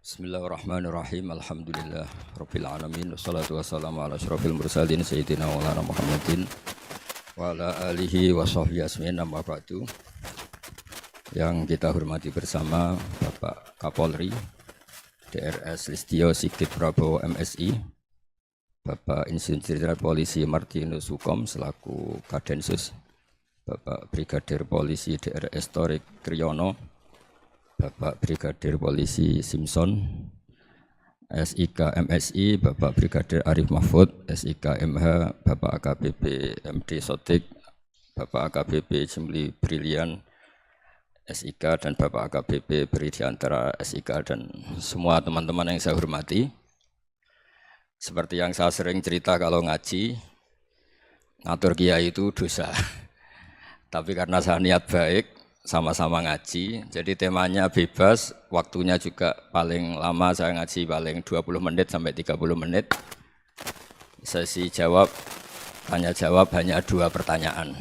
Bismillahirrahmanirrahim. Alhamdulillah rabbil alamin wassalatu wassalamu ala asyrofil mursalin sayyidina maulana Muhammadin wa ala alihi wa sahbihi asmin amma ba'du. Yang kita hormati bersama Bapak Kapolri DRS Listio Sigit Prabowo MSI, Bapak Insinyur Jenderal Polisi Martinus Hukom selaku Kadensus, Bapak Brigadir Polisi DRS Torik Kriyono, Bapak Brigadir Polisi Simpson, SIK MSI, Bapak Brigadir Arif Mahfud, SIK MH, Bapak AKBP MD Sotik, Bapak AKBP Jimli Brilian, SIK, dan Bapak AKBP Beridiantara SIK, dan semua teman-teman yang saya hormati. Seperti yang saya sering cerita kalau ngaji, ngatur kiai itu dosa. Tapi karena saya niat baik, sama-sama ngaji, jadi temanya bebas, waktunya juga paling lama saya ngaji paling 20 menit sampai 30 menit. Sesi jawab, tanya jawab hanya 2 pertanyaan.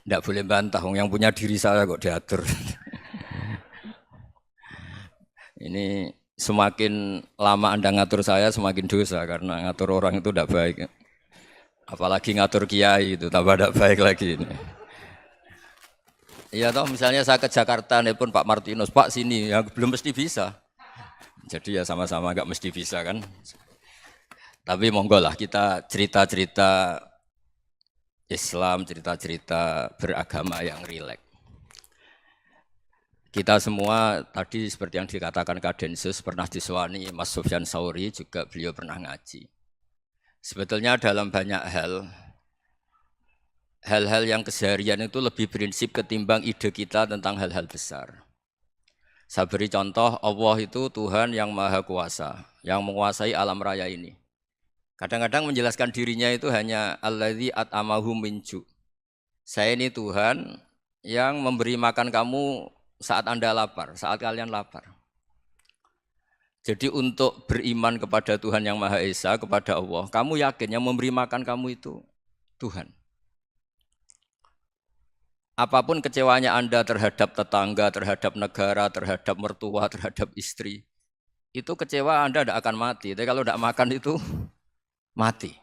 Tidak boleh bantah, yang punya diri saya kok diatur. Ini semakin lama Anda ngatur saya, semakin dosa, karena ngatur orang itu tidak baik. Apalagi ngatur kiai itu, tambah tidak baik lagi ini. Iya toh, misalnya saya ke Jakarta, nelpon Pak Martinus, Pak sini, ya belum mesti bisa. Jadi ya sama-sama nggak mesti bisa kan. Tapi monggo lah kita cerita-cerita Islam, cerita-cerita beragama yang rileks. Kita semua tadi seperti yang dikatakan Kadensus pernah disewani Mas Sufyan Sauri, juga beliau pernah ngaji. Sebetulnya dalam banyak hal-hal yang keseharian itu lebih prinsip ketimbang ide kita tentang hal-hal besar. Saya beri contoh, Allah itu Tuhan yang maha kuasa, yang menguasai alam raya ini. Kadang-kadang menjelaskan dirinya itu hanya alladzi at'amahum min ju'. Saya ini Tuhan yang memberi makan kamu saat Anda lapar, saat kalian lapar. Jadi untuk beriman kepada Tuhan yang Maha Esa, kepada Allah, kamu yakin yang memberi makan kamu itu Tuhan. Apapun kecewanya Anda terhadap tetangga, terhadap negara, terhadap mertua, terhadap istri, itu kecewa Anda tidak akan mati. Tapi kalau tidak makan itu mati.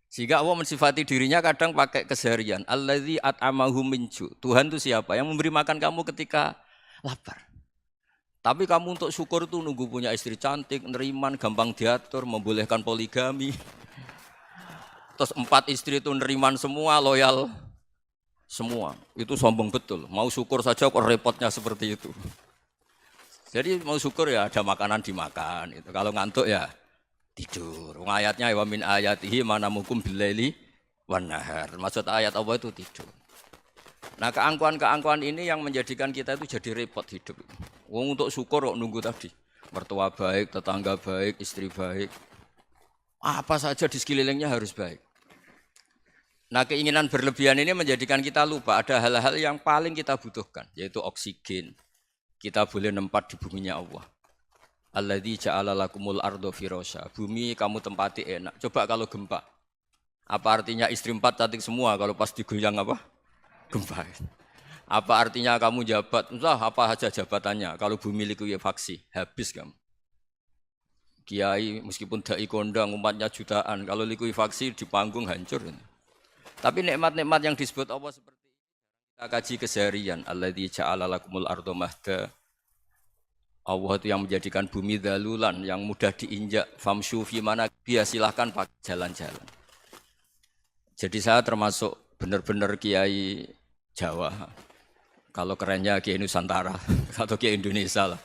Sehingga Allah mensifati dirinya kadang pakai keseharian. Alladzi at'amahum min ju'. Tuhan itu siapa? Yang memberi makan kamu ketika lapar. Tapi kamu untuk syukur itu nunggu punya istri cantik, neriman, gampang diatur, membolehkan poligami. Terus 4 istri itu neriman semua, loyal semua. Itu sombong betul. Mau syukur saja kok repotnya seperti itu. Jadi mau syukur ya ada makanan dimakan. Itu. Kalau ngantuk ya tidur. Ayatnya wa min ayatihi manamukum billaili wan nahar. Maksud ayat Allah itu tidur. Nah, keangkuhan-keangkuhan ini yang menjadikan kita itu jadi repot hidup. Wong untuk syukur kok nunggu tadi. Mertua baik, tetangga baik, istri baik. Apa saja di sekelilingnya harus baik. Nah, keinginan berlebihan ini menjadikan kita lupa ada hal-hal yang paling kita butuhkan, yaitu oksigen. Kita boleh nempat di buminya Allah. Alladzi ja'ala lakumul ardo firasya. Bumi kamu tempati enak. Coba kalau gempa. Apa artinya istri 4 cantik semua kalau pas digoyang apa? Gempa. Apa artinya kamu jabat? Entah apa saja jabatannya. Kalau bumi likuifaksi, habis kamu. Kiai meskipun dai kondang umatnya jutaan, kalau likuifaksi di panggung hancur. Tapi nikmat-nikmat yang disebut Allah seperti ini kita kaji keseharian. Alladzi ja'ala lakumul ardo mahda. Allah itu yang menjadikan bumi dalulan, yang mudah diinjak. Famshu fi mana biya, silahkan pakai jalan-jalan. Jadi saya termasuk benar-benar kiai Jawa. Kalau kerennya kiai Nusantara atau kiai Indonesia lah.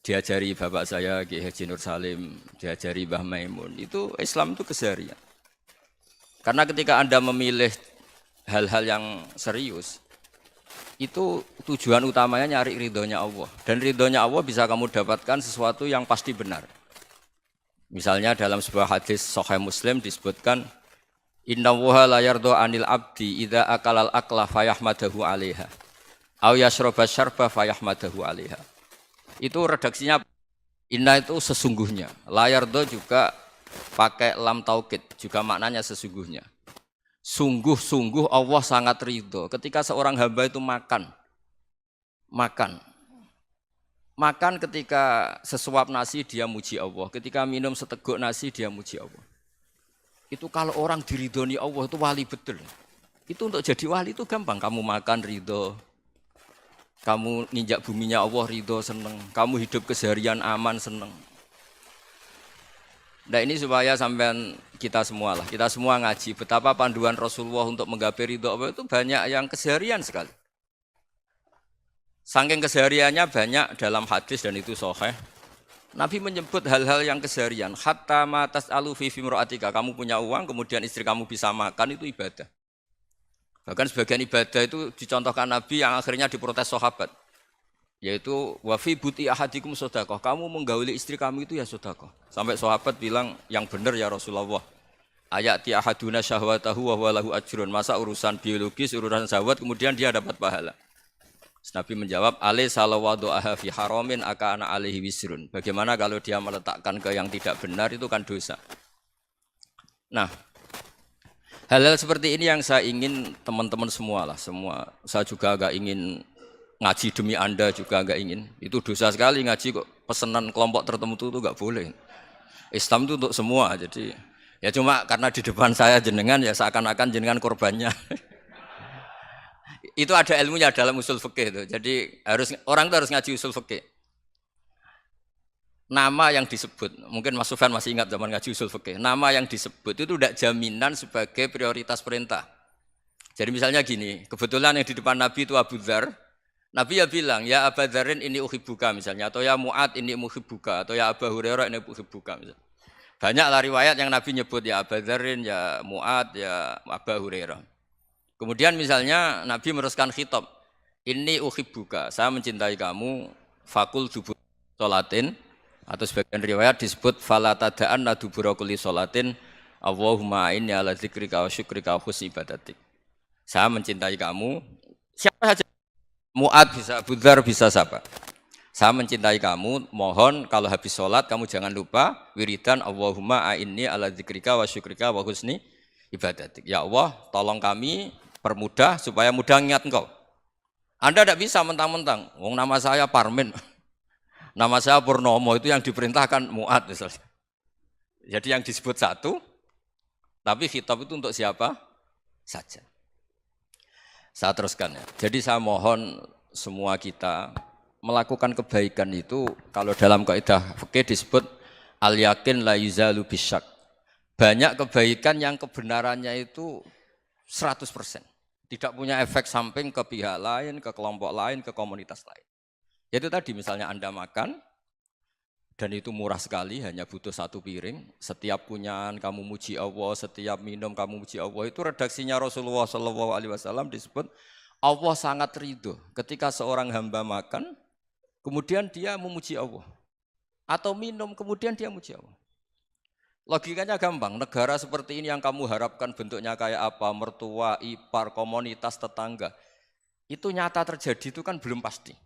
Diajari bapak saya Kiai Haji Nur Salim, diajari Mbah Maimun. Itu Islam itu keseharian. Karena ketika Anda memilih hal-hal yang serius, itu tujuan utamanya nyari ridhonya Allah. Dan ridhonya Allah bisa kamu dapatkan sesuatu yang pasti benar. Misalnya dalam sebuah hadis Sahih Muslim disebutkan, Innallaha la yardha 'anil 'abdi idza akalal akla fayahmadahu 'alaiha. Aw yashraba syarba fayahmadahu 'alaiha. Itu redaksinya inna itu sesungguhnya. La yardha juga pakai lam taukid, juga maknanya sesungguhnya. Sungguh-sungguh Allah sangat ridho ketika seorang hamba itu makan. Makan ketika sesuap nasi dia muji Allah, ketika minum seteguk nasi dia muji Allah. Itu kalau orang diridhoni Allah itu wali betul. Itu untuk jadi wali itu gampang. Kamu makan ridho, kamu ninjak buminya Allah ridho seneng, kamu hidup keseharian aman seneng. Nah ini supaya sampean kita semua lah, kita semua ngaji betapa panduan Rasulullah untuk menggapai ridho Allah itu banyak yang keseharian sekali. Saking kesehariannya banyak dalam hadis dan itu sahih. Nabi menyebut hal-hal yang keseharian. Hatta matas alu fi fimroatika. Kamu punya uang, kemudian istri kamu bisa makan itu ibadah. Bahkan sebagian ibadah itu dicontohkan Nabi yang akhirnya diprotes sahabat. Yaitu wafi buti ahadikum sodakoh. Kamu menggauli istri kamu itu ya sodakoh. Sampai sahabat bilang yang benar ya Rasulullah. Ayati ahaduna syahwatahu wa huwa lahu ajrun. Masa urusan biologis, urusan syahwat kemudian dia dapat pahala. Nabi menjawab, alai salawadu'aha fi haramin akana alaihi wisrun. Bagaimana kalau dia meletakkan ke yang tidak benar itu kan dosa. Nah, hal-hal seperti ini yang saya ingin teman-teman semua lah, semua. Saya juga agak ingin ngaji demi Anda juga agak ingin. Itu dosa sekali ngaji kok pesanan kelompok tertentu itu enggak boleh. Islam itu untuk semua. Jadi ya cuma karena di depan saya jenengan ya seakan-akan jenengan korbannya. Itu ada ilmunya dalam usul fikih itu. Jadi orang itu harus ngaji usul fikih. Nama yang disebut, mungkin Mas Sufyan masih ingat zaman ngaji usul fikih. Nama yang disebut itu tidak jaminan sebagai prioritas perintah. Jadi misalnya gini, kebetulan yang di depan Nabi itu Abu Dzar. Nabi ya bilang, ya Abu Dzarin ini uhibbuka misalnya, atau ya Mu'ad ini uhibbuka, atau ya Abu Hurairah ini uhibbuka misalnya. Banyaklah riwayat yang Nabi nyebut ya Abu Dzarin, ya Mu'ad, ya Abu Hurairah. Kemudian misalnya Nabi meneruskan khitab, ini uhibbuka, saya mencintai kamu, fakul dubur sholatin, atau sebagian riwayat disebut fala tada'anna dubura kulli sholatin, Allahumma inni ala dzikrika wa syukrika wa husni ibadatik. Saya mencintai kamu, siapa saja, Mu'ad bisa, Abu Dzar bisa siapa. Saya mencintai kamu, mohon kalau habis sholat kamu jangan lupa wiridan Allahumma inni ala dzikrika wa syukrika wa husni ibadatik. Ya Allah, tolong kami permudah supaya mudah ingat engkau. Anda tidak bisa mentang-mentang, wong nama saya Parmin, nama saya Purnomo, itu yang diperintahkan Mu'ad misalnya. Jadi yang disebut satu, tapi khitab itu untuk siapa saja. Saya teruskan ya. Jadi saya mohon semua kita melakukan kebaikan itu, kalau dalam kaidah fikih disebut al-yakin la yuzalu bisyak. Banyak kebaikan yang kebenarannya itu 100%. Tidak punya efek samping ke pihak lain, ke kelompok lain, ke komunitas lain. Yaitu tadi misalnya Anda makan, dan itu murah sekali, hanya butuh satu piring. Setiap punyaan kamu muji Allah, setiap minum kamu muji Allah. Itu redaksinya Rasulullah SAW disebut, Allah sangat ridho ketika seorang hamba makan, kemudian dia memuji Allah. Atau minum, kemudian dia muji Allah. Logikanya gampang, negara seperti ini yang kamu harapkan bentuknya kayak apa, mertua, ipar, komunitas, tetangga. Itu nyata terjadi itu kan belum pasti.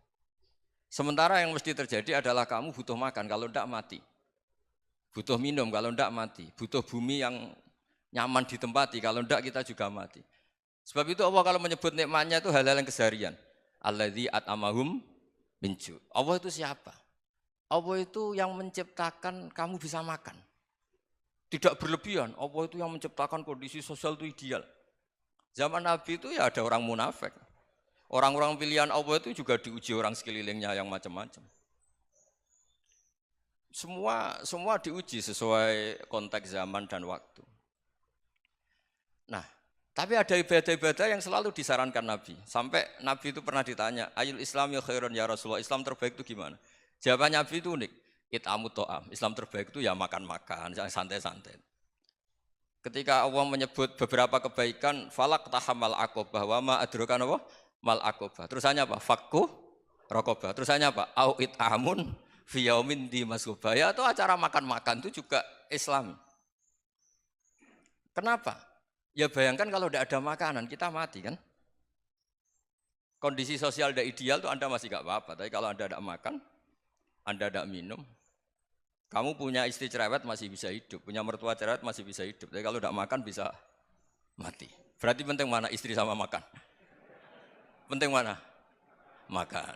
Sementara yang mesti terjadi adalah kamu butuh makan, kalau tidak mati. Butuh minum, kalau tidak mati. Butuh bumi yang nyaman ditempati, kalau tidak kita juga mati. Sebab itu Allah kalau menyebut nikmatnya itu hal-hal yang keseharian. Alladzi at'amahum min ju'. Allah itu siapa? Allah itu yang menciptakan kamu bisa makan. Tidak berlebihan, Allah itu yang menciptakan kondisi sosial itu ideal. Zaman Nabi itu ya ada orang munafik. Orang-orang pilihan Allah itu juga diuji orang sekelilingnya yang macam-macam. Semua diuji sesuai konteks zaman dan waktu. Nah, tapi ada ibadah-ibadah yang selalu disarankan Nabi. Sampai Nabi itu pernah ditanya, ayul Islam ya khairun ya Rasulullah, Islam terbaik itu gimana? Jawaban Nabi itu unik. It'amut to'am. Islam terbaik itu ya makan-makan, yang santai-santai. Ketika Allah menyebut beberapa kebaikan, falak tahamal aqobah, wa ma adrokan apa? Mal aqobah. Terusannya apa? Fakku rokobah. Terusannya apa? Au it'amun fiyaumin di masubah. Ya itu acara makan-makan itu juga Islam. Kenapa? Ya bayangkan kalau tidak ada makanan, kita mati kan? Kondisi sosial tidak ideal itu Anda masih gak apa-apa. Tapi kalau Anda tidak makan, Anda tidak minum, kamu punya istri cerewet masih bisa hidup, punya mertua cerewet masih bisa hidup. Tapi kalau tidak makan bisa mati. Berarti penting mana istri sama makan? Penting mana? Makan.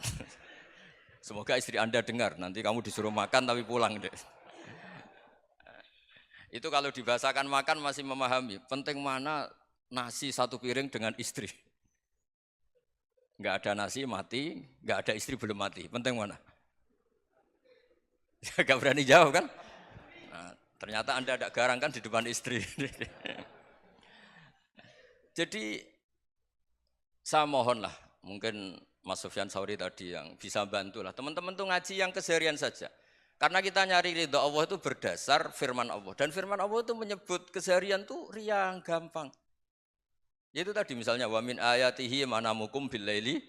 Semoga istri Anda dengar, nanti kamu disuruh makan tapi pulang deh. Itu kalau dibahasakan makan masih memahami. Penting mana nasi satu piring dengan istri. Enggak ada nasi mati, enggak ada istri belum mati. Penting mana? Gak berani jawab kan? Nah, ternyata Anda ada garang kan di depan istri. Jadi saya mohonlah, mungkin Mas Sufyan Sauri tadi yang bisa bantulah. Teman-teman tuh ngaji yang keseharian saja. Karena kita nyari ridha Allah itu berdasar firman Allah. Dan firman Allah itu menyebut keseharian tuh riang, gampang. Itu tadi misalnya wa min ayatihi manamukum billaili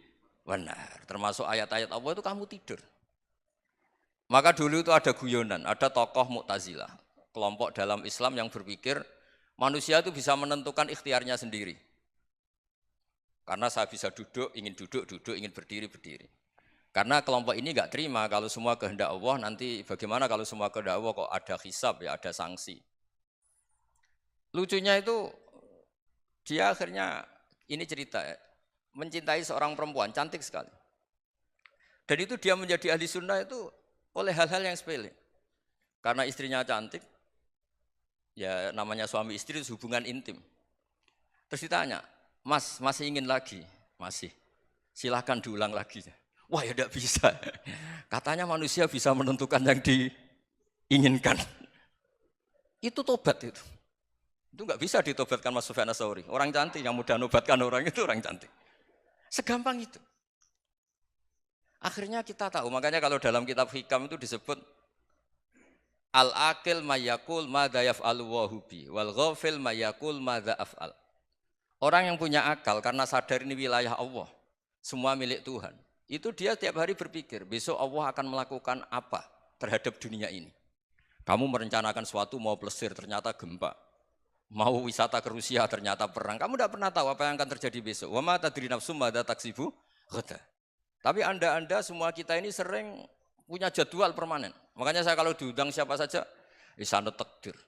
wanar. Termasuk ayat-ayat Allah itu kamu tidur. Maka dulu itu ada guyonan, ada tokoh Mu'tazilah, kelompok dalam Islam yang berpikir manusia itu bisa menentukan ikhtiarnya sendiri. Karena saya bisa duduk, duduk, ingin berdiri, berdiri. Karena kelompok ini enggak terima kalau semua kehendak Allah, nanti bagaimana kalau semua kehendak Allah kok ada hisab ya, ada sanksi. Lucunya itu dia akhirnya ini cerita mencintai seorang perempuan cantik sekali. Dan itu dia menjadi ahli sunnah itu oleh hal-hal yang sepele. Karena istrinya cantik, ya namanya suami istri itu hubungan intim. Terus ditanya, Mas, masih ingin lagi? Masih. Silahkan diulang lagi. Wah ya tidak bisa. Katanya manusia bisa menentukan yang diinginkan. Itu tobat itu. Itu nggak bisa ditobatkan Mas Sufyan Ats-Tsauri. Orang cantik yang mudah nobatkan orang itu orang cantik. Segampang itu. Akhirnya kita tahu, makanya kalau dalam kitab Hikam itu disebut al-aqil mayyakul madza yaf'alu wa hubi wal ghafil mayyakul madza af'al. Orang yang punya akal karena sadar ini wilayah Allah, semua milik Tuhan. Itu dia tiap hari berpikir, besok Allah akan melakukan apa terhadap dunia ini. Kamu merencanakan suatu mau plesir, ternyata gempa. Mau wisata ke Rusia, ternyata perang. Kamu tidak pernah tahu apa yang akan terjadi besok. Wa ma tadri nafsum madza taksibu ghadan. Tapi anda semua kita ini sering punya jadwal permanen. Makanya saya kalau diundang siapa saja, sana takdir.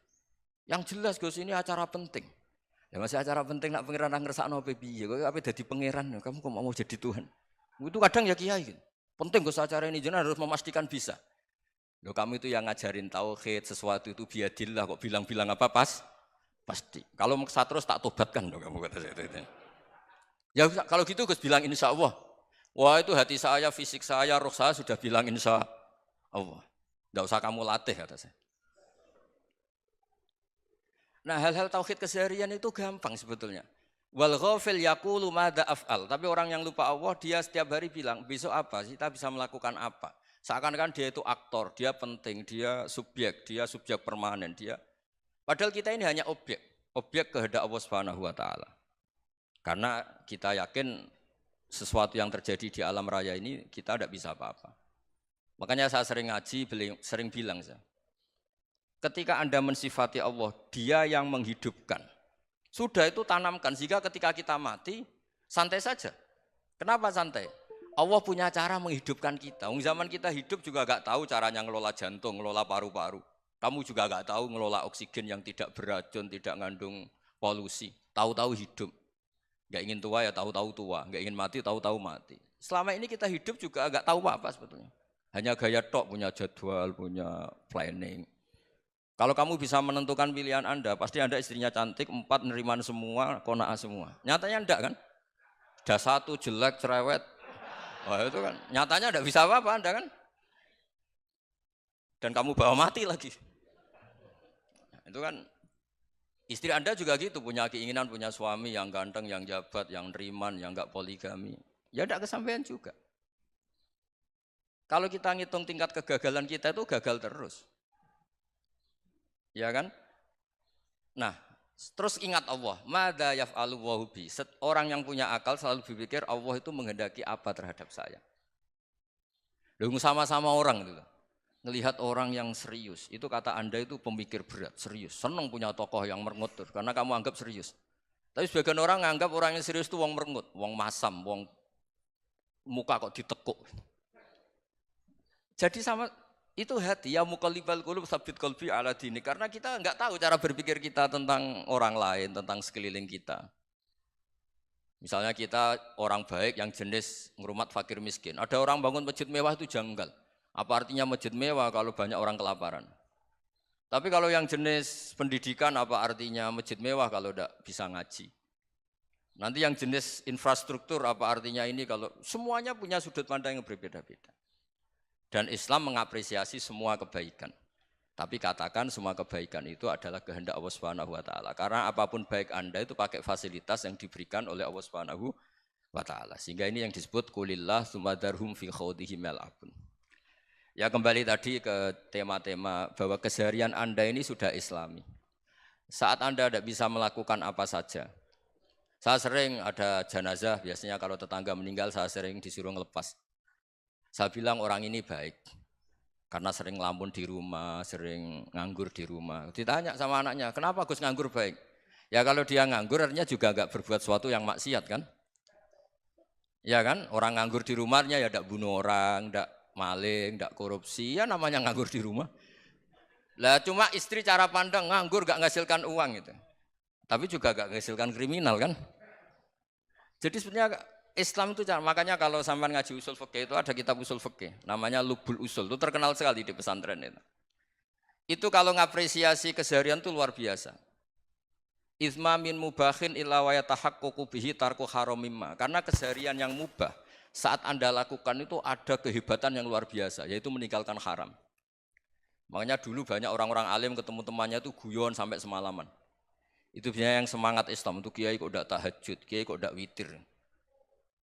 Yang jelas Gus ini acara penting. Ya masih acara penting nak pangeran ngersakno piye? Kok ape dadi pangeran? Kamu kok mau jadi Tuhan? Itu kadang ya kiai gitu. Penting Gus acara ini jenengan harus memastikan bisa. Loh kamu itu yang ngajarin tauhid, sesuatu itu biadillah kok bilang-bilang apa pasti. Kalau maksa terus tak tobatkan loh kamu kata saya itu. Ya kalau gitu Gus bilang insya Allah. Wah itu hati saya, fisik saya, roh saya sudah bilang insya Allah. Tidak usah kamu latih kata saya. Nah hal-hal tauhid keseharian itu gampang sebetulnya. Wal ghafil yaqulu madza af'al. Tapi orang yang lupa Allah dia setiap hari bilang besok apa? Kita bisa melakukan apa? Seakan-akan dia itu aktor, dia penting, dia subjek permanen, dia. Padahal kita ini hanya objek kehendak Allah Subhanahu wa taala. Karena kita yakin sesuatu yang terjadi di alam raya ini kita tidak bisa apa-apa. Makanya saya sering ngaji, sering bilang saya. Ketika Anda mensifati Allah, dia yang menghidupkan. Sudah itu tanamkan, sehingga ketika kita mati, santai saja. Kenapa santai? Allah punya cara menghidupkan kita. Zaman kita hidup juga gak tahu caranya ngelola jantung, ngelola paru-paru. Kamu juga gak tahu ngelola oksigen yang tidak beracun, tidak mengandung polusi. Tahu-tahu hidup. Gak ingin tua ya tahu-tahu tua, gak ingin mati tahu-tahu mati. Selama ini kita hidup juga gak tahu apa sebetulnya. Hanya gaya tok, punya jadwal, punya planning. Kalau kamu bisa menentukan pilihan Anda, pasti Anda istrinya cantik, 4 neriman semua, kona'ah semua. Nyatanya enggak kan? Ada 1 jelek, cerewet. Wah itu kan, nyatanya enggak bisa apa-apa Anda kan? Dan kamu bawa mati lagi. Nah, itu kan, istri Anda juga gitu, punya keinginan, punya suami yang ganteng, yang jabat, yang neriman, yang enggak poligami. Ya enggak kesampaian juga. Kalau kita ngitung tingkat kegagalan kita itu gagal terus. Ya kan? Nah, terus ingat Allah, madza yaf'alu wa hubi. Orang yang punya akal selalu berpikir Allah itu menghendaki apa terhadap saya. Lalu sama-sama orang itu. Ngelihat orang yang serius, itu kata Anda itu pemikir berat, serius. Senang punya tokoh yang merengut karena kamu anggap serius. Tapi sebagian orang nganggap orang yang serius itu wong merengut, wong masam, wong muka kok ditekuk. Jadi sama itu hati ya muqallibal qulub tsabbit qalbi ala dini, karena kita enggak tahu cara berpikir kita tentang orang lain, tentang sekeliling kita. Misalnya kita orang baik yang jenis ngrumat fakir miskin. Ada orang bangun masjid mewah itu janggal. Apa artinya masjid mewah kalau banyak orang kelaparan? Tapi kalau yang jenis pendidikan apa artinya masjid mewah kalau tidak bisa ngaji? Nanti yang jenis infrastruktur apa artinya ini kalau semuanya punya sudut pandang yang berbeda-beda. Dan Islam mengapresiasi semua kebaikan. Tapi katakan semua kebaikan itu adalah kehendak Allah Subhanahu wa taala. Karena apapun baik Anda itu pakai fasilitas yang diberikan oleh Allah Subhanahu wa taala. Sehingga ini yang disebut kulillah sumadarhum fi khawdihim yal'abun. Ya kembali tadi ke tema-tema bahwa keseharian Anda ini sudah Islami. Saat Anda tidak bisa melakukan apa saja. Saya sering ada jenazah, biasanya kalau tetangga meninggal saya sering disuruh ngelepas. Saya bilang orang ini baik. Karena sering ngelamun di rumah, sering nganggur di rumah. Ditanya sama anaknya, kenapa Gus nganggur baik? Ya kalau dia nganggur artinya juga enggak berbuat sesuatu yang maksiat kan? Ya kan, orang nganggur di rumahnya ya enggak bunuh orang, enggak maling, enggak korupsi, ya namanya nganggur di rumah. Lah cuma istri cara pandang nganggur enggak menghasilkan uang itu. Tapi juga enggak menghasilkan kriminal kan? Jadi sebenarnya Islam itu makanya kalau sampai ngaji usul fikih itu ada kitab usul fikih namanya Lubul Usul, itu terkenal sekali di pesantren itu. Itu kalau ngapresiasi keseharian itu luar biasa. Izma min mubahin illa wa yatahaqqaqu bihi tarku haramimma. Karena keseharian yang mubah saat Anda lakukan itu ada kehebatan yang luar biasa, yaitu meninggalkan haram. Makanya dulu banyak orang-orang alim ketemu temannya itu guyon sampai semalaman. Itu biasanya yang semangat Islam itu kiai kok ndak tahajud, kiai kok ndak witir.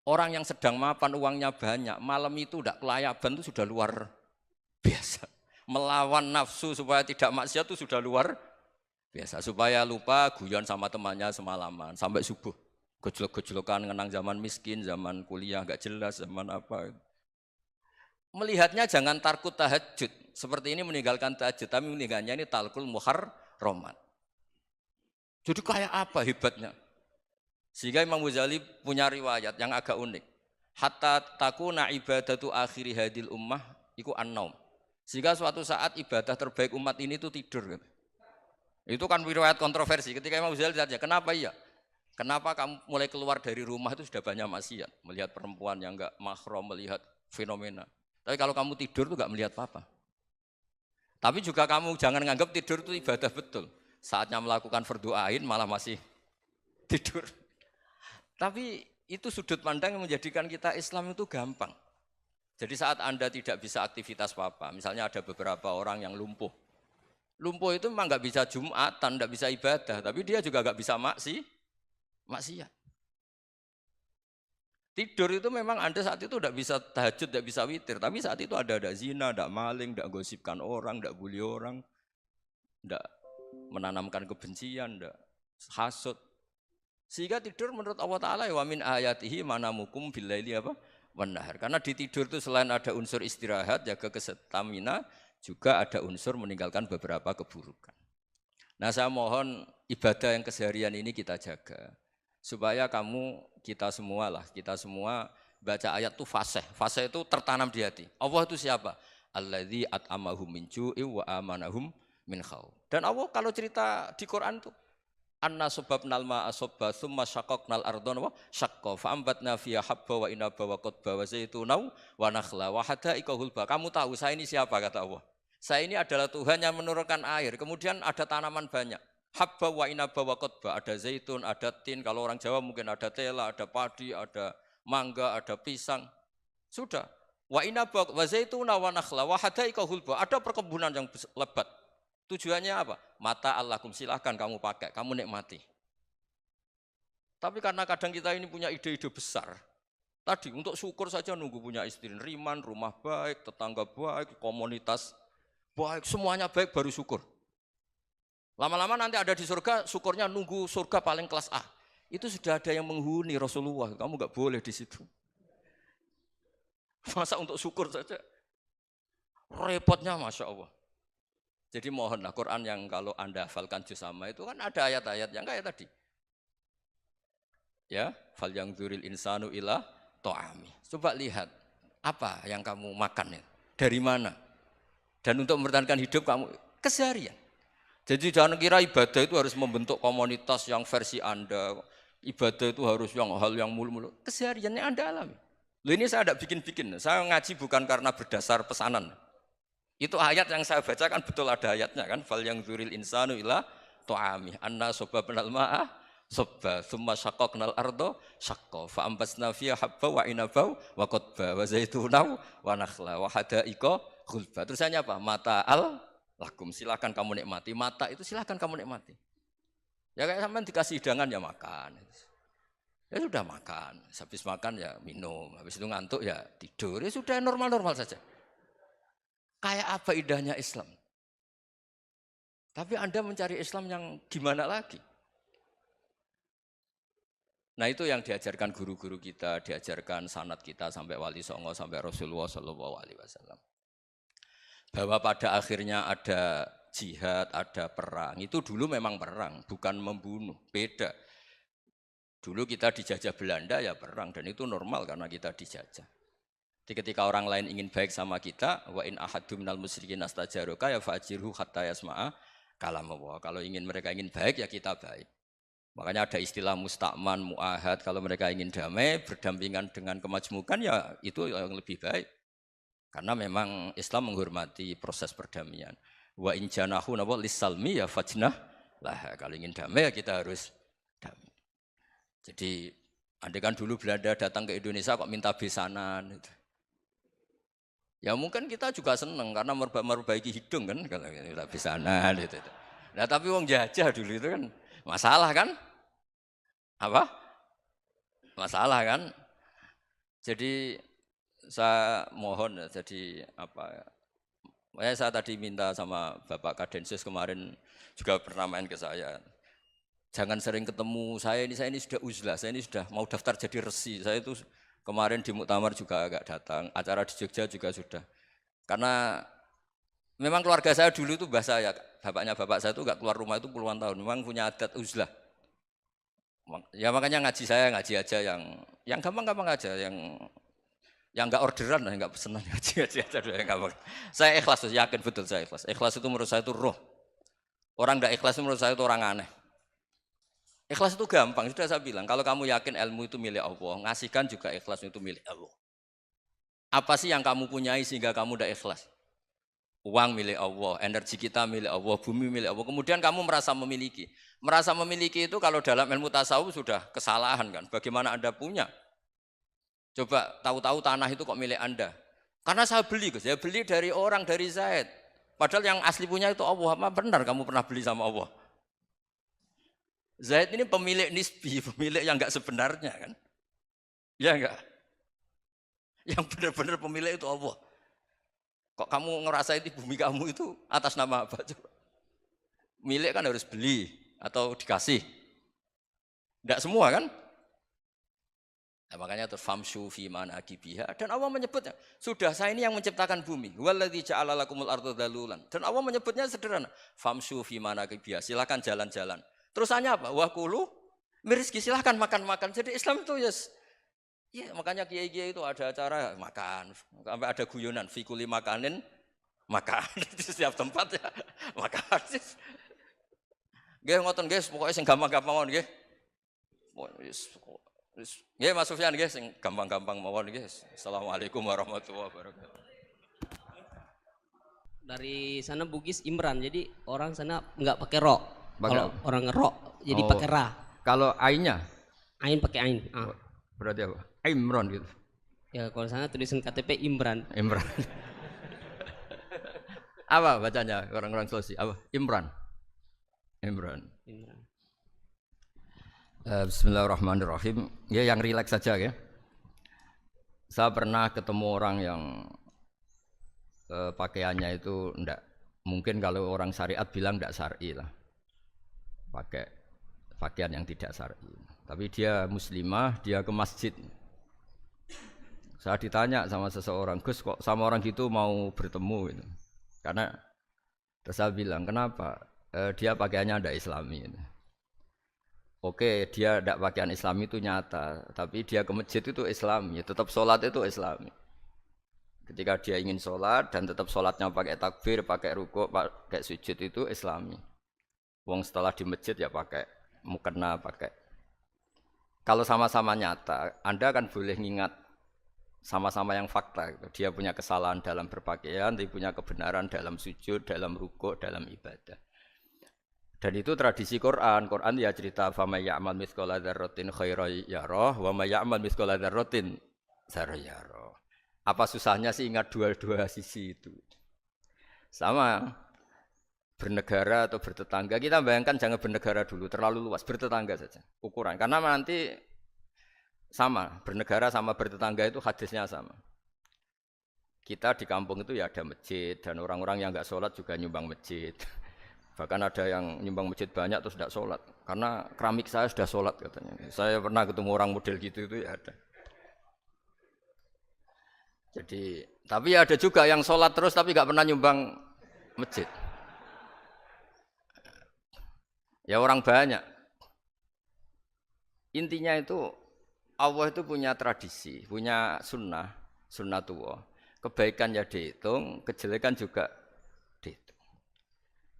Orang yang sedang mapan uangnya banyak, malam itu tidak kelayaban itu sudah luar biasa. Melawan nafsu supaya tidak maksiat itu sudah luar biasa. Supaya lupa guyon sama temannya semalaman sampai subuh. Gejolok-gejolokan ngenang zaman miskin, zaman kuliah nggak jelas, zaman apa. Melihatnya jangan tarkut tahajud. Seperti ini meninggalkan tahajud, tapi meninggalnya ini talkul muharramat. Jadi kayak apa hebatnya? Sehingga Imam Ghazali punya riwayat yang agak unik. Hatta takuna ibadatu akhiri hadil ummah iku an-naum. Sehingga suatu saat ibadah terbaik umat ini itu tidur. Itu kan riwayat kontroversi. Ketika Imam Ghazali ditanya, kenapa iya? Kenapa kamu mulai keluar dari rumah itu sudah banyak maksiat? Melihat perempuan yang enggak mahram, melihat fenomena. Tapi kalau kamu tidur itu enggak melihat apa-apa. Tapi juga kamu jangan menganggap tidur itu ibadah betul. Saatnya melakukan fardu ain malah masih tidur. Tapi itu sudut pandang yang menjadikan kita Islam itu gampang. Jadi saat Anda tidak bisa aktivitas apa-apa, misalnya ada beberapa orang yang lumpuh. Lumpuh itu memang nggak bisa Jumatan, nggak bisa ibadah, tapi dia juga nggak bisa maksiat. Tidur itu memang Anda saat itu tidak bisa tahajud, tidak bisa witir, tapi saat itu ada zina, ada maling, tidak gosipkan orang, tidak bully orang, tidak menanamkan kebencian, tidak hasud. Sehingga tidur menurut Allah Ta'ala wa min ayatihi manamukum billaili apa? Wan-nahar. Karena di tidur itu selain ada unsur istirahat, jaga kestamina, juga ada unsur meninggalkan beberapa keburukan. Nah saya mohon ibadah yang keseharian ini kita jaga. Supaya kita semua baca ayat itu fasih. Fasih itu tertanam di hati. Allah itu siapa? Alladzi at'amahum min ju'i wa amanahum min khauf. Dan Allah kalau cerita di Quran itu anna subabnal ma'a subba thumma syaqaqnal ardha wa syaqqa fa ambatna fiha habba wa inaba wa qadba wa zaituna wa nakhla wa hada'iqa hulba. Kamu tahu saya ini siapa kata Allah? Saya ini adalah Tuhan yang menurunkan air, kemudian ada tanaman banyak. Habba wa inaba wa qadba, ada zaitun, ada tin, kalau orang Jawa mungkin ada tela, ada padi, ada mangga, ada pisang. Sudah. Wa inaba wa zaituna wa nakhla wa hada'iqa hulba, ada perkebunan yang lebat. Tujuannya apa? Mata Allahkum, silahkan kamu pakai, kamu nikmati. Tapi karena kadang kita ini punya ide-ide besar. Tadi untuk syukur saja nunggu punya istri riman, rumah baik, tetangga baik, komunitas baik, semuanya baik baru syukur. Lama-lama nanti ada di surga, syukurnya nunggu surga paling kelas A. Itu sudah ada yang menghuni Rasulullah, kamu nggak boleh di situ. Masa untuk syukur saja? Repotnya Masya Allah. Jadi mohonlah Quran yang kalau Anda hafalkan juz amma itu kan ada ayat-ayat yang kayak tadi. Ya, fal yang dzuril insanu ila ta'ami. Coba lihat apa yang kamu makan ya? Dari mana? Dan untuk mempertahankan hidup kamu keseharian. Jadi jangan kira ibadah itu harus membentuk komunitas yang versi Anda. Ibadah itu harus yang hal yang mulu-mulu. Kesehariannya Anda alami. Loh ini saya tidak bikin-bikin. Saya ngaji bukan karena berdasar pesanan. Itu ayat yang saya baca kan betul ada ayatnya kan. Fal yang zuril insanu ila tu'ami. Anna soba penal ma'ah sobba. Thumma syaqaqnal ardo syaqqa. Fa'ambasna fiya habba wa inabau wa qodba. Wa zaitunau wa nakhla wa hadaiko khulba. Terusannya apa? Mata'al lakum. Silakan kamu nikmati. Mata itu silakan kamu nikmati. Ya kayak sampean dikasih hidangan ya makan. Ya sudah makan, habis makan ya minum, habis itu ngantuk ya tidur, ya sudah normal-normal saja. Kayak apa indahnya Islam? Tapi Anda mencari Islam yang gimana lagi? Nah itu yang diajarkan guru-guru kita, diajarkan sanad kita sampai Wali Songo, sampai Rasulullah SAW. Bahwa pada akhirnya ada jihad, ada perang. Itu dulu memang perang, bukan membunuh, beda. Dulu kita dijajah Belanda ya perang dan itu normal karena kita dijajah. Jadi ketika orang lain ingin baik sama kita, wa in ahadum minal musyrikin astajaroka ya fajirhu hatta yasma'a kalam Allah. Kalau mereka ingin baik ya kita baik. Makanya ada istilah mustakman, mu'ahad. Kalau mereka ingin damai, berdampingan dengan kemajmukan ya itu yang lebih baik. Karena memang Islam menghormati proses perdamaian. Wa in janahu nawa lissalmi ya fajnah lah. Kalau ingin damai ya kita harus damai. Jadi, andai kan dulu Belanda datang ke Indonesia kok minta besanan. Gitu. Ya mungkin kita juga senang karena memperbaiki hidung kan, kalau minta besanan. Gitu. Nah tapi wong jajah dulu itu kan masalah kan? Apa? Masalah kan? Jadi saya mohon, jadi apa? Saya tadi minta sama Bapak Kadensus kemarin juga pernah main ke saya. Jangan sering ketemu, saya ini sudah uzlah, saya ini sudah mau daftar jadi resi. Saya itu kemarin di Muktamar juga agak datang, acara di Jogja juga sudah. Karena memang keluarga saya dulu itu bahasa ya, bapaknya bapak saya itu enggak keluar rumah itu puluhan tahun, memang punya adat uzlah. Ya makanya ngaji saya ngaji aja yang gampang-gampang aja, yang enggak orderan, enggak pesenan ngaji aja yang gampang. Saya ikhlas, yakin betul saya ikhlas. Ikhlas itu menurut saya itu roh. Orang enggak ikhlas menurut saya itu orang aneh. Ikhlas itu gampang, sudah saya bilang. Kalau kamu yakin ilmu itu milik Allah, ngasihkan juga ikhlas itu milik Allah. Apa sih yang kamu punyai sehingga kamu tidak ikhlas? Uang milik Allah, energi kita milik Allah, bumi milik Allah. Kemudian kamu merasa memiliki. Merasa memiliki itu kalau dalam ilmu tasawuf sudah kesalahan kan. Bagaimana Anda punya? Coba tahu-tahu tanah itu kok milik Anda. Karena saya beli, saya beli dari orang, dari Zaid. Padahal yang asli punya itu Allah. Apa benar kamu pernah beli sama Allah? Zaid ini pemilik nisbi, pemilik yang enggak sebenarnya kan. Ya enggak? Yang benar-benar pemilik itu Allah. Kok kamu ngerasa itu bumi kamu itu atas nama apa? Coba. Milik kan harus beli atau dikasih. Enggak semua kan? Nah, makanya terus famshu fi manakibiha dan Allah menyebutnya, sudah saya ini yang menciptakan bumi. Waladzi ja'ala lakumul arda dalulan. Dan Allah menyebutnya sederhana, famshu fi manakibiha, silakan jalan-jalan. Terusannya apa? Wakulu mirizki, silahkan makan-makan. Jadi Islam itu ya makanya kiai-kiai itu ada acara makan, sampai ada guyonan fikuli makanin makan di setiap tempat ya makan. Nggih ngoten guys, pokoknya sing gampang-gampang mawon nggih. Nggih Mas Sufyan nggih sing gampang-gampang mawon nggih. Assalamualaikum warahmatullahi wabarakatuh. Dari sana Bugis Imran, jadi orang sana nggak pakai ro. Kalau orang ngerok, jadi pakai ra. Kalau ainnya? Ain pakai ain. Berarti apa? Imran gitu. Ya kalau sana tulisan KTP Imran. Imran. Apa bacanya orang-orang Sulawesi? Apa? Imran. Imran. Bismillahirrahmanirrahim. Ya yang rileks saja ya. Saya pernah ketemu orang yang pakaiannya itu enggak, mungkin kalau orang syariat bilang enggak syar'i lah. Pakai pakaian yang tidak syar'i. Tapi dia muslimah, dia ke masjid. Saya ditanya sama seseorang, Gus kok sama orang gitu mau bertemu gitu. Karena terus saya bilang, kenapa? Dia pakaiannya tidak islami gitu. Oke, dia tidak pakaian islami itu nyata, tapi dia ke masjid itu islami, tetap sholat itu islami. Ketika dia ingin sholat dan tetap sholatnya pakai takbir, pakai rukuk, pakai sujud itu islami. Wong setelah di masjid ya pakai mukena, pakai Kalau sama-sama nyata, Anda kan boleh ngingat sama-sama yang fakta. Gitu. Dia punya kesalahan dalam berpakaian, dia punya kebenaran dalam sujud, dalam rukuk, dalam ibadah. Dan itu tradisi Quran. Quran ya cerita fama ya'mal mithqala dzarratin khairan yarah wa may ya'mal mithqala dzarratin syarran yarah. Apa susahnya sih ingat dua-dua sisi itu? Sama bernegara atau bertetangga. Kita bayangkan jangan bernegara dulu, terlalu luas, bertetangga saja ukuran. Karena nanti sama, bernegara sama bertetangga itu hadisnya sama. Kita di kampung itu ya ada masjid dan orang-orang yang enggak sholat juga nyumbang masjid. Bahkan ada yang nyumbang masjid banyak terus tidak sholat. Karena keramik saya sudah sholat katanya. Saya pernah ketemu orang model gitu itu ya ada. Jadi, tapi ada juga yang sholat terus tapi nggak pernah nyumbang masjid. Ya orang banyak. Intinya itu Allah itu punya tradisi, punya sunnatullah. Kebaikan ya dihitung, kejelekan juga dihitung.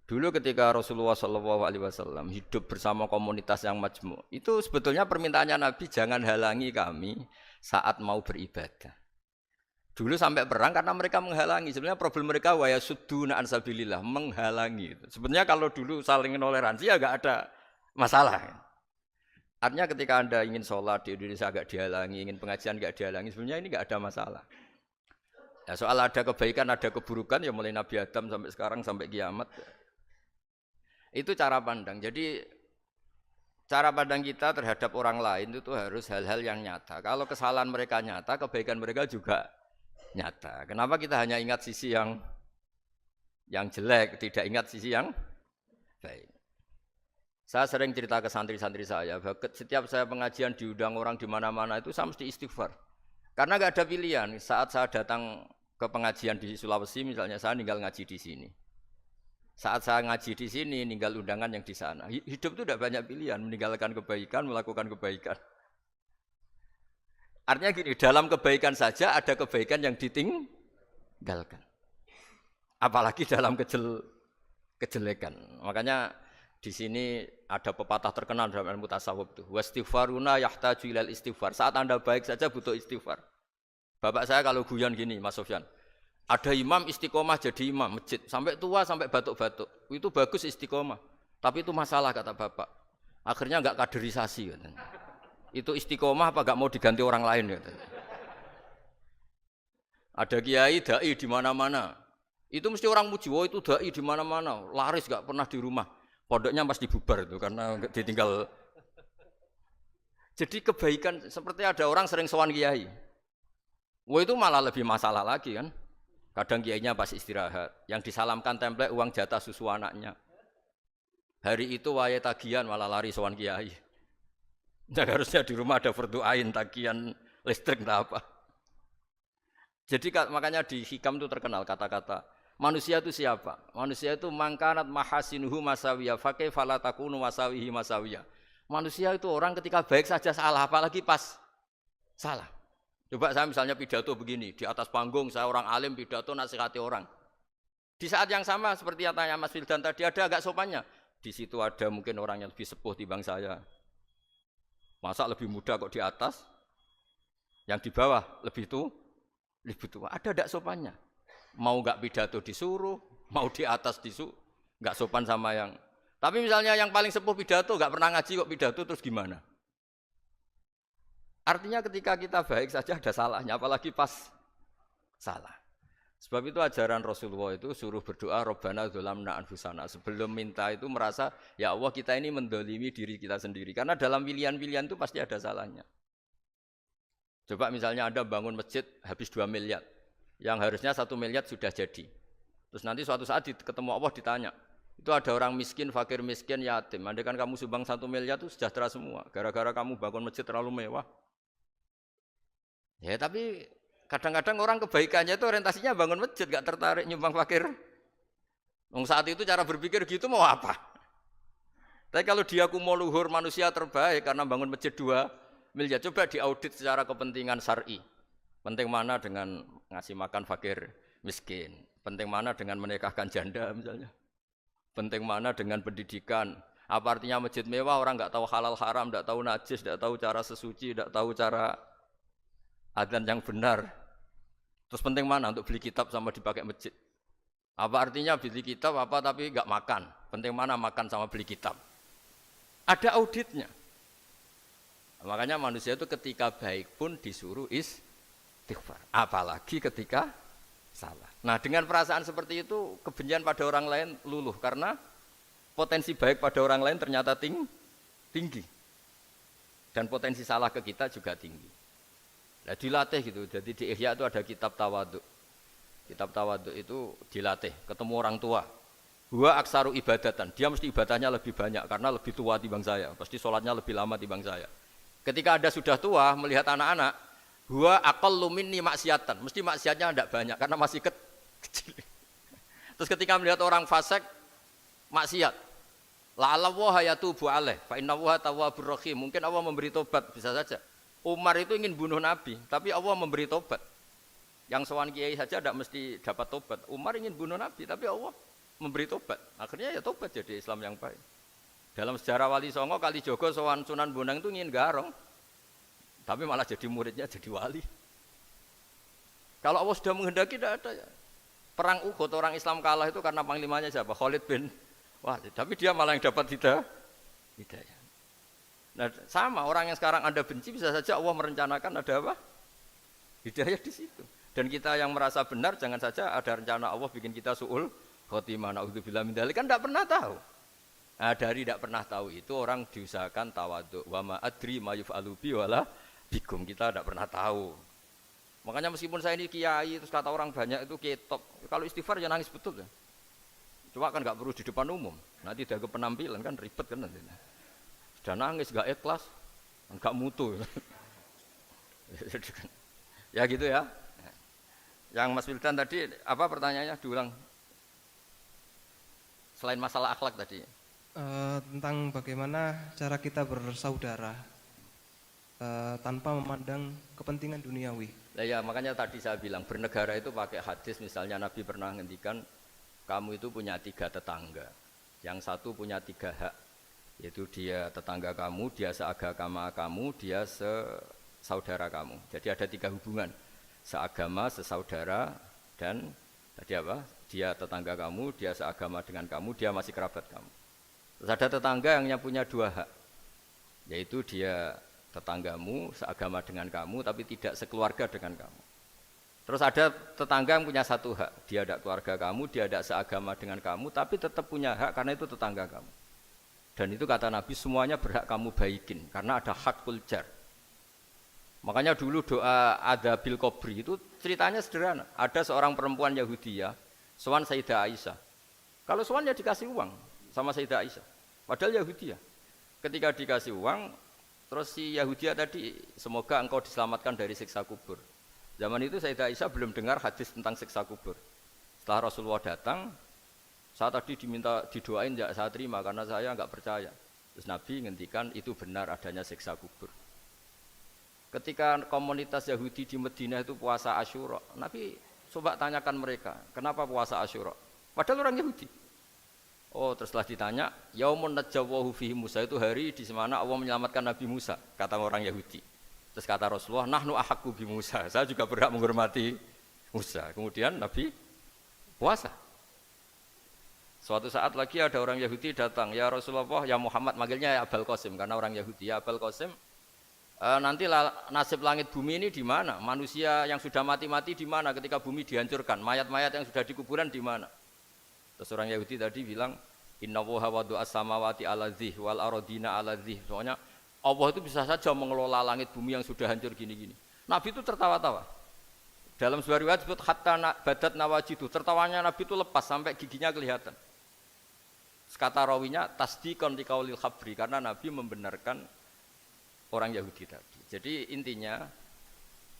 Dulu ketika Rasulullah SAW hidup bersama komunitas yang majmu', itu sebetulnya permintaannya Nabi jangan halangi kami saat mau beribadah. Dulu sampai perang karena mereka menghalangi. Sebenarnya problem mereka wa yasudduna an sabilillah, menghalangi. Sebenarnya kalau dulu saling toleransi ya enggak ada masalah. Artinya ketika Anda ingin sholat di Indonesia agak dihalangi, ingin pengajian enggak dihalangi, sebenarnya ini enggak ada masalah. Ya, soal ada kebaikan, ada keburukan ya mulai Nabi Adam sampai sekarang sampai kiamat. Itu cara pandang. Jadi cara pandang kita terhadap orang lain itu harus hal-hal yang nyata. Kalau kesalahan mereka nyata, kebaikan mereka juga nyata. Kenapa kita hanya ingat sisi yang jelek, tidak ingat sisi yang baik? Saya sering cerita ke santri-santri saya, setiap saya pengajian diundang orang di mana-mana itu saya mesti istighfar. Karena nggak ada pilihan. Saat saya datang ke pengajian di Sulawesi, misalnya saya tinggal ngaji di sini. Saat saya ngaji di sini, ninggal undangan yang di sana. Hidup itu tidak banyak pilihan, meninggalkan kebaikan, melakukan kebaikan. Artinya gini, dalam kebaikan saja ada kebaikan yang ditinggalkan. Apalagi dalam kejelekan. Makanya di sini ada pepatah terkenal dalam ilmu tasawuf itu. Wastighfaruna yahtaju ilal istighfar. Saat Anda baik saja butuh istighfar. Bapak saya kalau guyon gini, Mas Sofyan. Ada imam istiqomah jadi imam masjid sampai tua sampai batuk-batuk. Itu bagus istiqomah. Tapi itu masalah kata bapak. Akhirnya enggak kaderisasi katanya. Itu istiqomah apa enggak mau diganti orang lain katanya. Ada kiai dai di mana-mana. Itu mesti orang muji, oh itu dai di mana-mana, laris enggak pernah di rumah. Pondoknya pasti bubar itu karena ditinggal. Jadi kebaikan seperti ada orang sering sowan kiai. Wah itu malah lebih masalah lagi kan. Kadang kiainya pas istirahat, yang disalamkan template uang jatah susu anaknya. Hari itu waya tagihan malah lari sowan kiai. Nah, harusnya di rumah ada fardu ain tagihan listrik entah apa. Jadi makanya di hikam itu terkenal kata-kata manusia itu siapa? Manusia itu mangkanat mahasinuhu masawiya fakai falatakunu masawihi masawiya. Manusia itu orang ketika baik saja salah, apalagi pas salah. Coba saya misalnya pidato begini, di atas panggung saya orang alim pidato nasihati orang. Di saat yang sama seperti yang tanya Mas Wildan tadi ada agak sopannya. Di situ ada mungkin orang yang lebih sepuh timbang saya. Masa lebih muda kok di atas? Yang di bawah lebih tua? Ada enggak sopannya? Mau enggak pidato disuruh, mau di atas disuruh, enggak sopan sama yang. Tapi misalnya yang paling sepuh pidato enggak pernah ngaji kok pidato terus gimana? Artinya ketika kita baik saja ada salahnya, apalagi pas salah. Sebab itu ajaran Rasulullah itu suruh berdoa Rabbana dzolamna anfusana. Sebelum minta itu merasa, ya Allah kita ini mendolimi diri kita sendiri. Karena dalam pilihan-pilihan itu pasti ada salahnya. Coba misalnya Anda bangun masjid habis 2 miliar. Yang harusnya 1 miliar sudah jadi. Terus nanti suatu saat ketemu Allah ditanya. Itu ada orang miskin, fakir miskin, yatim. Andai kan kamu sumbang 1 miliar itu sejahtera semua. Gara-gara kamu bangun masjid terlalu mewah. Ya tapi kadang-kadang orang kebaikannya itu orientasinya bangun masjid, gak tertarik nyumbang fakir. Saat itu cara berpikir gitu mau apa? Tapi kalau dia mau luhur manusia terbaik karena bangun masjid 2 miliar, coba diaudit secara kepentingan syar'i. Penting mana dengan ngasih makan fakir miskin? Penting mana dengan menikahkan janda misalnya? Penting mana dengan pendidikan? Apa artinya masjid mewah orang nggak tahu halal haram, nggak tahu najis, nggak tahu cara sesuci, nggak tahu cara adzan yang benar. Terus penting mana untuk beli kitab sama dipakai masjid? Apa artinya beli kitab apa tapi nggak makan? Penting mana makan sama beli kitab? Ada auditnya. Makanya manusia itu ketika baik pun disuruh istighfar. Apalagi ketika salah. Nah dengan perasaan seperti itu kebencian pada orang lain luluh karena potensi baik pada orang lain ternyata tinggi. Dan potensi salah ke kita juga tinggi. Nah dilatih gitu, jadi di Ihya itu ada kitab tawaduk. Kitab tawaduk itu dilatih, ketemu orang tua. Huwa aksaru ibadatan, dia mesti ibadahnya lebih banyak karena lebih tua timbang saya. Pasti sholatnya lebih lama timbang saya. Ketika Anda sudah tua, melihat anak-anak, huwa aqallu minni maksiatan, mesti maksiatnya tidak banyak karena masih kecil. Terus ketika melihat orang fasik, maksiat, la'allahu yatubu alaih fa innahu tawwabur rahim. Mungkin Allah memberi tobat, bisa saja. Umar itu ingin bunuh Nabi, tapi Allah memberi tobat. Yang sowan kiai saja tidak mesti dapat tobat. Umar ingin bunuh Nabi, tapi Allah memberi tobat. Akhirnya ya tobat jadi Islam yang baik. Dalam sejarah Wali Songo, Kalijogo sowan Sunan Bonang itu ingin garong, tapi malah jadi muridnya jadi wali. Kalau Allah sudah menghendaki tidak ada ya. Perang Uhud orang Islam kalah itu karena panglimanya siapa? Khalid bin Walid. Tapi dia malah yang dapat hidayah. Nah, sama orang yang sekarang Anda benci bisa saja Allah merencanakan ada apa? Hidayah di situ. Dan kita yang merasa benar jangan saja ada rencana Allah bikin kita su'ul khotimah. Na'udzubillah min dzalik, kan tidak pernah tahu. Nah, dari tidak pernah tahu itu orang diusahakan tawadhu. Wa ma adri ma yuf'alu bi wala bikum. Kita tidak pernah tahu. Makanya meskipun saya ini kiai terus kata orang banyak itu ketop. Kalau istighfar ya nangis betul ya. Cuma kan nggak perlu di depan umum. Nanti ada penampilan kan ribet kan nanti. Sudah nangis, gak ikhlas, gak mutu. Ya gitu ya. Yang Mas Wildan tadi, apa pertanyaannya? Diulang. Selain masalah akhlak tadi. Tentang bagaimana cara kita bersaudara tanpa memandang kepentingan duniawi. Nah, ya makanya tadi saya bilang, bernegara itu pakai hadis, misalnya Nabi pernah ngendikan, kamu itu punya 3 tetangga. Yang satu punya 3 hak. Yaitu dia tetangga kamu, dia seagama kamu, dia sesaudara kamu. Jadi ada 3 hubungan, seagama, sesaudara, dan tadi apa? Dia tetangga kamu, dia seagama dengan kamu, dia masih kerabat kamu. Terus ada tetangga yang punya 2 hak, yaitu dia tetanggamu, seagama dengan kamu, tapi tidak sekeluarga dengan kamu. Terus ada tetangga yang punya 1 hak, dia tidak keluarga kamu, dia tidak seagama dengan kamu, tapi tetap punya hak karena itu tetangga kamu. Dan itu kata Nabi semuanya berhak kamu baikin karena ada hakul jar. Makanya dulu doa ada bil kubri itu ceritanya sederhana. Ada seorang perempuan Yahudiyah, sowan Sayyidah Aisyah. Kalau sowan ya dikasih uang sama Sayyidah Aisyah. Padahal Yahudiyah. Ketika dikasih uang, terus si Yahudiyah tadi, semoga engkau diselamatkan dari siksa kubur. Zaman itu Sayyidah Aisyah belum dengar hadis tentang siksa kubur. Setelah Rasulullah datang, saya tadi diminta didoain, ya saya terima karena saya enggak percaya. Terus Nabi ngendikan itu benar adanya siksa kubur. Ketika komunitas Yahudi di Madinah itu puasa Asyura, Nabi coba tanyakan mereka, kenapa puasa Asyura? Padahal orang Yahudi. Oh, terus setelah ditanya, yaumun najjawahu fihi Musa, itu hari di mana Allah menyelamatkan Nabi Musa, kata orang Yahudi. Terus kata Rasulullah, nahnu ahaqqu bi Musa, saya juga berhak menghormati Musa. Kemudian Nabi puasa. Suatu saat lagi ada orang Yahudi datang, ya Rasulullah, ya Muhammad, manggilnya ya Abul Qasim karena orang Yahudi. Ya Abul Qasim, nanti nasib langit bumi ini di mana? Manusia yang sudah mati-mati di mana ketika bumi dihancurkan? Mayat-mayat yang sudah di kuburan di mana? Terus orang Yahudi tadi bilang, innallaha wadu'as samawati ala dzih wal aradina ala dzih. Soalnya Allah itu bisa saja mengelola langit bumi yang sudah hancur gini-gini. Nabi itu tertawa-tawa. Dalam sebuah riwayat disebut hatta badat nawajidu, tertawanya Nabi itu lepas sampai giginya kelihatan. Kata rawinya tasdiqan liqaulil khabri, karena Nabi membenarkan orang Yahudi tadi. Jadi intinya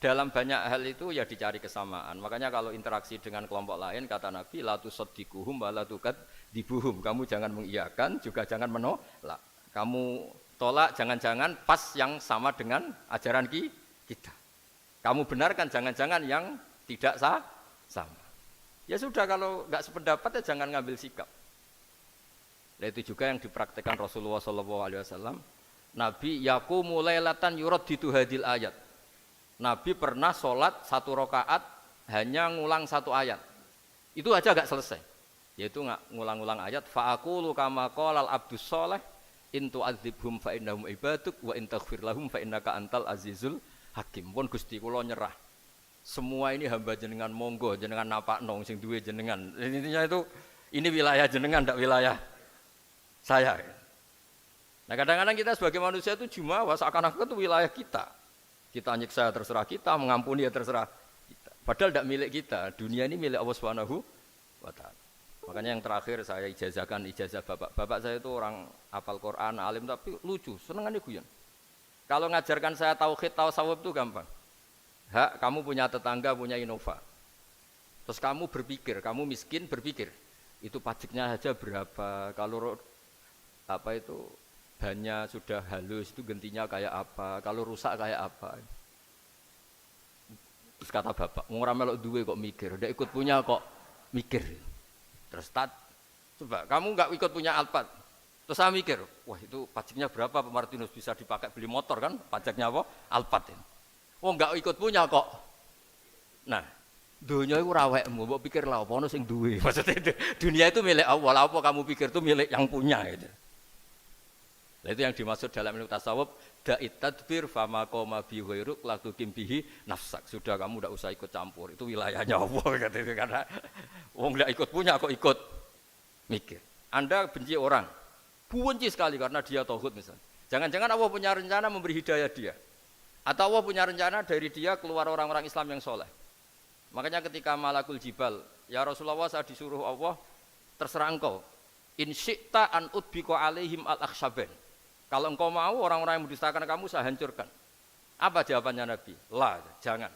dalam banyak hal itu ya dicari kesamaan. Makanya kalau interaksi dengan kelompok lain kata Nabi la tusaddiquhum wa la tukadibuhum. Kamu jangan mengiyakan juga jangan menolak. Kamu tolak jangan-jangan pas yang sama dengan ajaran kita. Kamu benarkan jangan-jangan yang tidak sama. Ya sudah, kalau enggak sependapat ya jangan ngambil sikap. Nah, itu juga yang dipraktekkan Rasulullah SAW. Nabi yaqumu lailatan yuraddidu hadil ayat. Nabi pernah sholat 1 rakaat hanya ngulang 1 ayat. Itu aja gak selesai. Yaitu ngulang-ngulang ayat. Fa'aqulu kama qalal abdus sholeh in tu'adzibhum fa innahum ibaduk wa in taghfir lahum fa innaka antal azizul hakim. Pun Gusti kula nyerah. Semua ini hamba jenengan, monggo jenengan napakno sing duwe jenengan. Intinya itu ini wilayah jenengan, ndak wilayah saya. Nah kadang-kadang kita sebagai manusia itu jumawa seakan-akan itu wilayah kita. Kita nyiksa terserah kita, mengampuni ya terserah kita. Padahal tidak milik kita. Dunia ini milik Allah Subhanahu wa taala. Makanya yang terakhir saya ijazahkan ijazah bapak. Bapak saya itu orang hafal Quran, alim tapi lucu, senengannya guyon. Kalau ngajarkan saya tauhid, tasawuf itu gampang. Hak, kamu punya tetangga, punya Innova. Terus kamu berpikir, kamu miskin berpikir. Itu pajaknya saja berapa? Kalau apa itu bannya sudah halus, itu gantinya kayak apa? Kalau rusak kayak apa? Terus kata bapak, orang melok duwe kok mikir, udah ikut punya kok mikir. Terus coba kamu nggak ikut punya Alphard, terus saya mikir, wah itu pajaknya berapa Pak Martinus, bisa dipakai beli motor kan? Pajaknya apa? Alphard ini. Oh nggak ikut punya kok. Nah, dunia itu rawekmu, mbok pikir lah apa ono sing duwe. Maksudnya dunia itu milik Allah, apa kamu pikir itu milik yang punya gitu. Nah, itu yang dimaksud dalam ilmu tasawuf, da'it tadbir fama qoma bi ghairuk la tuqim bihi nafsak. Sudah kamu tidak usah ikut campur, itu wilayahnya Allah gitu. Karena wong ndak ikut punya kok ikut mikir. Anda benci orang, benci sekali karena dia tauhid misalnya. Jangan-jangan Allah punya rencana memberi hidayah dia. Atau Allah punya rencana dari dia keluar orang-orang Islam yang soleh. Makanya ketika Malakul Jibal, ya Rasulullah saya disuruh Allah, terserah engkau. In syi'ta an udbiko alaihim al-akhshaben. Kalau engkau mau orang-orang yang mendustakan kamu saya hancurkan. Apa jawabannya Nabi? La, jangan.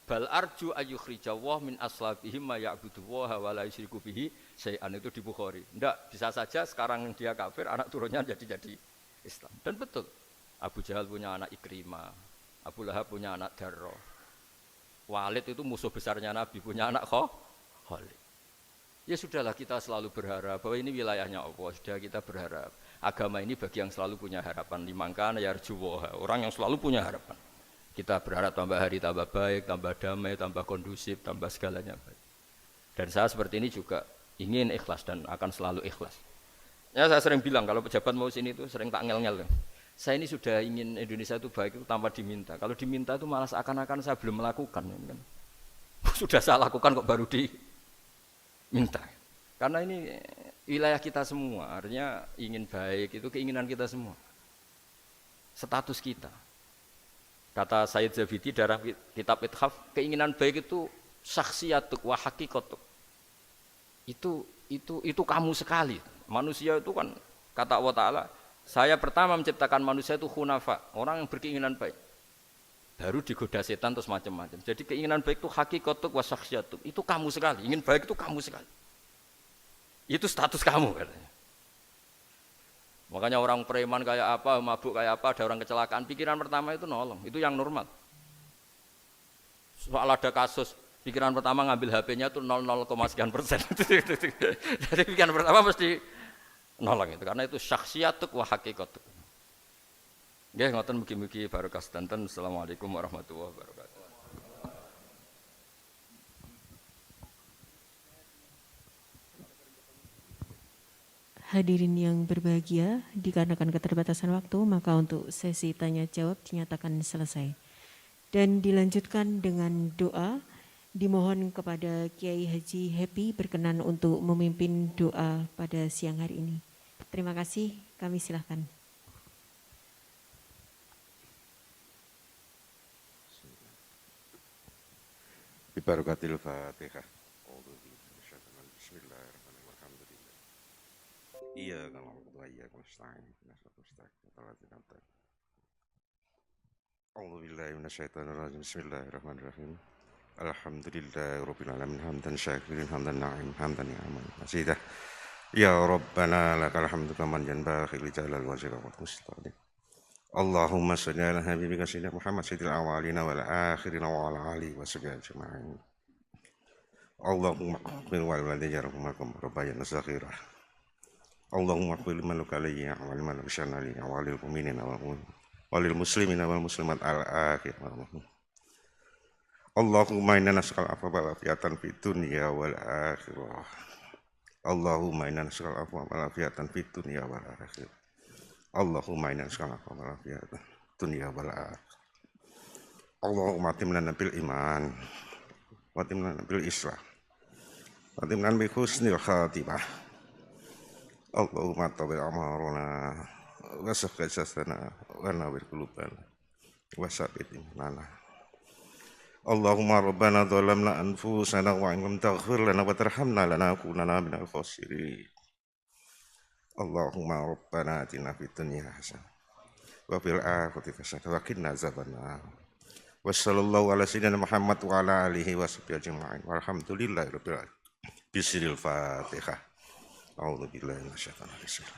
Bal arju ayyukhrijawah min aslabihim ma ya'buduwaha wa la yusyriku bihi syai'an, itu di Bukhari. Enggak, bisa saja sekarang dia kafir, anak turunnya jadi Islam. Dan betul. Abu Jahal punya anak Ikrimah, Abu Lahab punya anak Darro. Walid itu musuh besarnya Nabi, punya anak Khalid. Ya sudahlah, kita selalu berharap bahwa ini wilayahnya Allah. Sudah kita berharap. Agama ini bagi yang selalu punya harapan. Limangkan yarjuwaha, orang yang selalu punya harapan. Kita berharap tambah hari tambah baik, tambah damai, tambah kondusif, tambah segalanya baik. Dan saya seperti ini juga ingin ikhlas dan akan selalu ikhlas. Ya saya sering bilang kalau pejabat mau sini itu sering tak ngel-ngel. Saya ini sudah ingin Indonesia itu baik itu tanpa diminta. Kalau diminta itu malah seakan-akan saya belum melakukan. Kan? Sudah saya lakukan kok baru diminta. Karena ini wilayah kita semua, artinya ingin baik itu keinginan kita semua. Status kita. Kata Sayyid Zabidi dalam kitab Ithaf, keinginan baik itu syakhsiyatuk wa hakikatuk. Itu kamu sekali. Manusia itu kan kata Allah Ta'ala, saya pertama menciptakan manusia itu khunafa, orang yang berkeinginan baik. Baru digoda setan terus macam-macam. Jadi keinginan baik itu hakikatuk wa syakhsiyatuk. Itu kamu sekali. Ingin baik itu kamu sekali. Itu status kamu katanya. Makanya orang preman kayak apa, mabuk kayak apa, ada orang kecelakaan, pikiran pertama itu nolong, itu yang normal. Soal ada kasus, pikiran pertama ngambil HP-nya itu 0,sekian%. Jadi pikiran pertama mesti nolong itu, karena itu syakhsiyatuk wa hakikatuk. Nggih, ngoten mugi-mugi barokah sedanten. Assalamualaikum warahmatullahi wabarakatuh. Hadirin yang berbahagia, dikarenakan keterbatasan waktu, maka untuk sesi tanya jawab dinyatakan selesai. Dan dilanjutkan dengan doa, dimohon kepada Kiai Haji Happy berkenan untuk memimpin doa pada siang hari ini. Terima kasih, kami silahkan. Bibarakatil Fatihah. Iya kalau iya nasta'in A'udzubillahi minasyaitonirrajim. Bismillahirrahmanirrahim. Alhamdulillahirabbil alamin hamdan syakirin hamdan na'im hamdan ni'aman masidah. Ya Rabbana lakal hamdu kaman yanbaghi li jalal wajhika wa mustaqim. Allahumma shalli ala habibika sayyidina Muhammad sayyidil awwalina wal akhirina wa ala alihi wa sahbihi ajma'in. Allahumma qbil wal walidayya rahmakum rabbayana saghira. Allahumma qul liman lukaliyya wa liman bishanali wa lil mu'minina wa lil muslimina wal muslimat al-akhir. Allahumma inna nas'al afwa wal afiyatan fid dunya wal akhirah. Allahumma inna nas'al afwa wal afiyatan fid dunya wal akhirah. Allahumma inna nas'al afwa wal afiyatan dunya wal akhirah. Allahumma atimna bil iman wa atimna bil islam wa atimna bi husnil khatimah. Allahumma tabi amaruna wa sahih jasana wa nawir qulubana wa sabit imanana. Allahumma rabbana dhalamna anfusana wa in lam taghfir lana wa tarhamna lanakunanna minal khasirin. Allahumma rabbana atina fid dunya hasanah wa fil akhirati hasanah wa qina azabannar. Wa sallallahu ala sayyidina Muhammad wa ala alihi wa sahbihi ajma'in. Walhamdulillahirabbil alamin. Bismillahil Fatihah. A'udzu billahi minasyaitonir rajim.